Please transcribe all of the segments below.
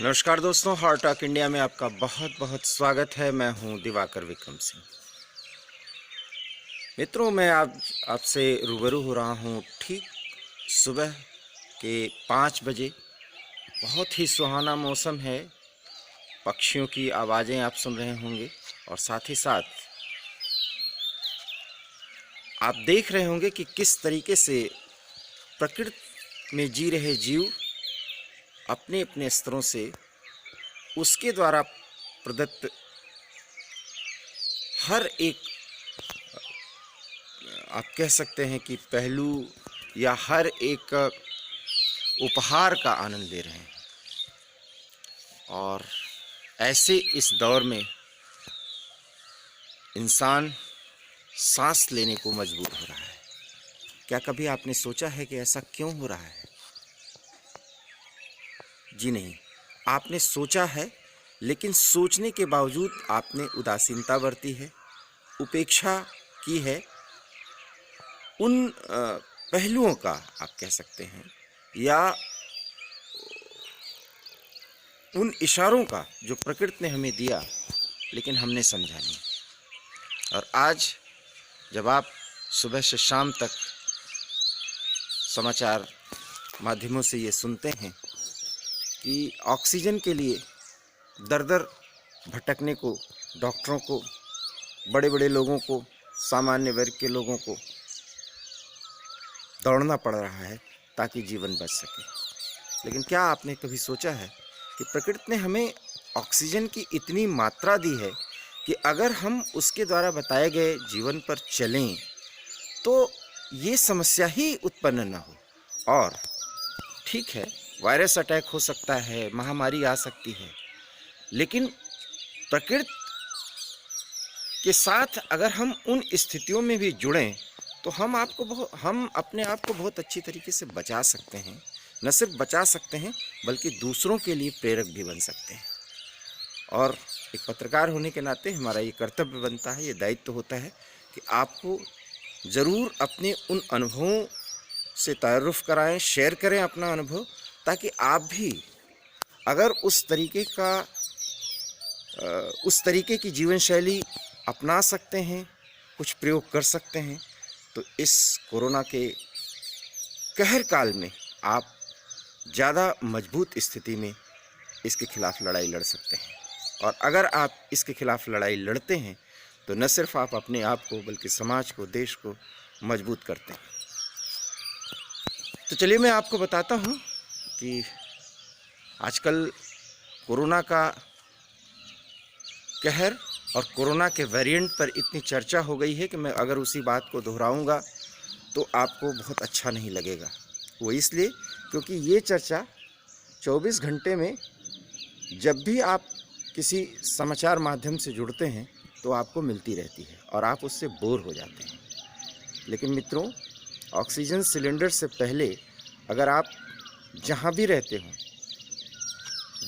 नमस्कार दोस्तों, heart talk India में आपका बहुत बहुत स्वागत है। मैं हूं दिवाकर विक्रम सिंह। मित्रों, मैं आपसे रूबरू हो रहा हूं ठीक सुबह के 5 बजे। बहुत ही सुहाना मौसम है, पक्षियों की आवाज़ें आप सुन रहे होंगे और साथ ही साथ आप देख रहे होंगे कि किस तरीके से प्रकृति में जी रहे जीव अपने अपने स्तरों से उसके द्वारा प्रदत्त हर एक, आप कह सकते हैं कि पहलू या हर एक उपहार का आनंद ले रहे हैं। और ऐसे इस दौर में इंसान सांस लेने को मजबूर हो रहा है। क्या कभी आपने सोचा है कि ऐसा क्यों हो रहा है? जी नहीं, आपने सोचा है, लेकिन सोचने के बावजूद आपने उदासीनता बरती है, उपेक्षा की है उन पहलुओं का, आप कह सकते हैं, या उन इशारों का जो प्रकृति ने हमें दिया, लेकिन हमने समझा नहीं। और आज जब आप सुबह से शाम तक समाचार माध्यमों से ये सुनते हैं कि ऑक्सीजन के लिए दर दर भटकने को डॉक्टरों को, बड़े बड़े लोगों को, सामान्य वर्ग के लोगों को दौड़ना पड़ रहा है ताकि जीवन बच सके। लेकिन क्या आपने कभी सोचा है कि प्रकृति ने हमें ऑक्सीजन की इतनी मात्रा दी है कि अगर हम उसके द्वारा बताए गए जीवन पर चलें तो ये समस्या ही उत्पन्न न हो। और ठीक है, वायरस अटैक हो सकता है, महामारी आ सकती है, लेकिन प्रकृति के साथ अगर हम उन स्थितियों में भी जुड़ें तो हम अपने आप को बहुत अच्छी तरीके से बचा सकते हैं। न सिर्फ बचा सकते हैं बल्कि दूसरों के लिए प्रेरक भी बन सकते हैं। और एक पत्रकार होने के नाते हमारा ये कर्तव्य बनता है, ये दायित्व होता है कि आपको ज़रूर अपने उन अनुभवों से तारुफ कराएं, शेयर करें अपना अनुभव, ताकि आप भी अगर उस तरीके की जीवन शैली अपना सकते हैं, कुछ प्रयोग कर सकते हैं, तो इस कोरोना के कहर काल में आप ज़्यादा मजबूत स्थिति में इसके खिलाफ लड़ाई लड़ सकते हैं। और अगर आप इसके खिलाफ लड़ाई लड़ते हैं तो न सिर्फ आप अपने आप को बल्कि समाज को, देश को मजबूत करते हैं। तो चलिए मैं आपको बताता हूँ कि आजकल कोरोना का कहर और कोरोना के वेरिएंट पर इतनी चर्चा हो गई है कि मैं अगर उसी बात को दोहराऊंगा तो आपको बहुत अच्छा नहीं लगेगा। वो इसलिए क्योंकि ये चर्चा 24 घंटे में जब भी आप किसी समाचार माध्यम से जुड़ते हैं तो आपको मिलती रहती है और आप उससे बोर हो जाते हैं। लेकिन मित्रों, ऑक्सीजन सिलेंडर से पहले अगर आप जहाँ भी रहते हो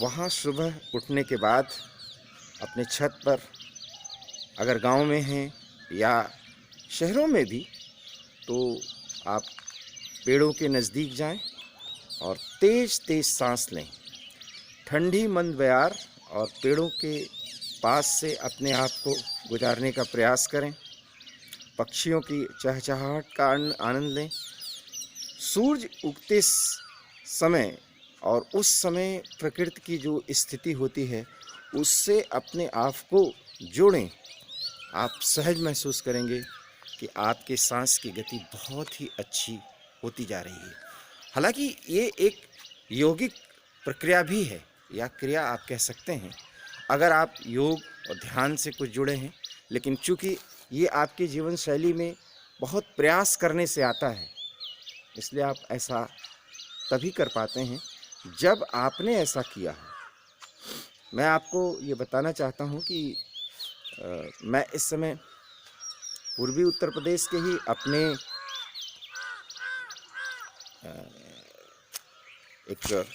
वहाँ सुबह उठने के बाद अपने छत पर, अगर गांव में हैं या शहरों में भी, तो आप पेड़ों के नज़दीक जाएं और तेज़ तेज़ सांस लें। ठंडी मंद बयार और पेड़ों के पास से अपने आप को गुजारने का प्रयास करें। पक्षियों की चहचहाहट का आनंद लें। सूरज उगते समय और उस समय प्रकृति की जो स्थिति होती है उससे अपने आप को जोड़ें। आप सहज महसूस करेंगे कि आपके सांस की गति बहुत ही अच्छी होती जा रही है। हालांकि ये एक यौगिक प्रक्रिया भी है, या क्रिया आप कह सकते हैं, अगर आप योग और ध्यान से कुछ जुड़े हैं। लेकिन चूँकि ये आपकी जीवन शैली में बहुत प्रयास करने से आता है, इसलिए आप ऐसा तभी कर पाते हैं जब आपने ऐसा किया हो। मैं आपको ये बताना चाहता हूँ कि मैं इस समय पूर्वी उत्तर प्रदेश के ही अपने एक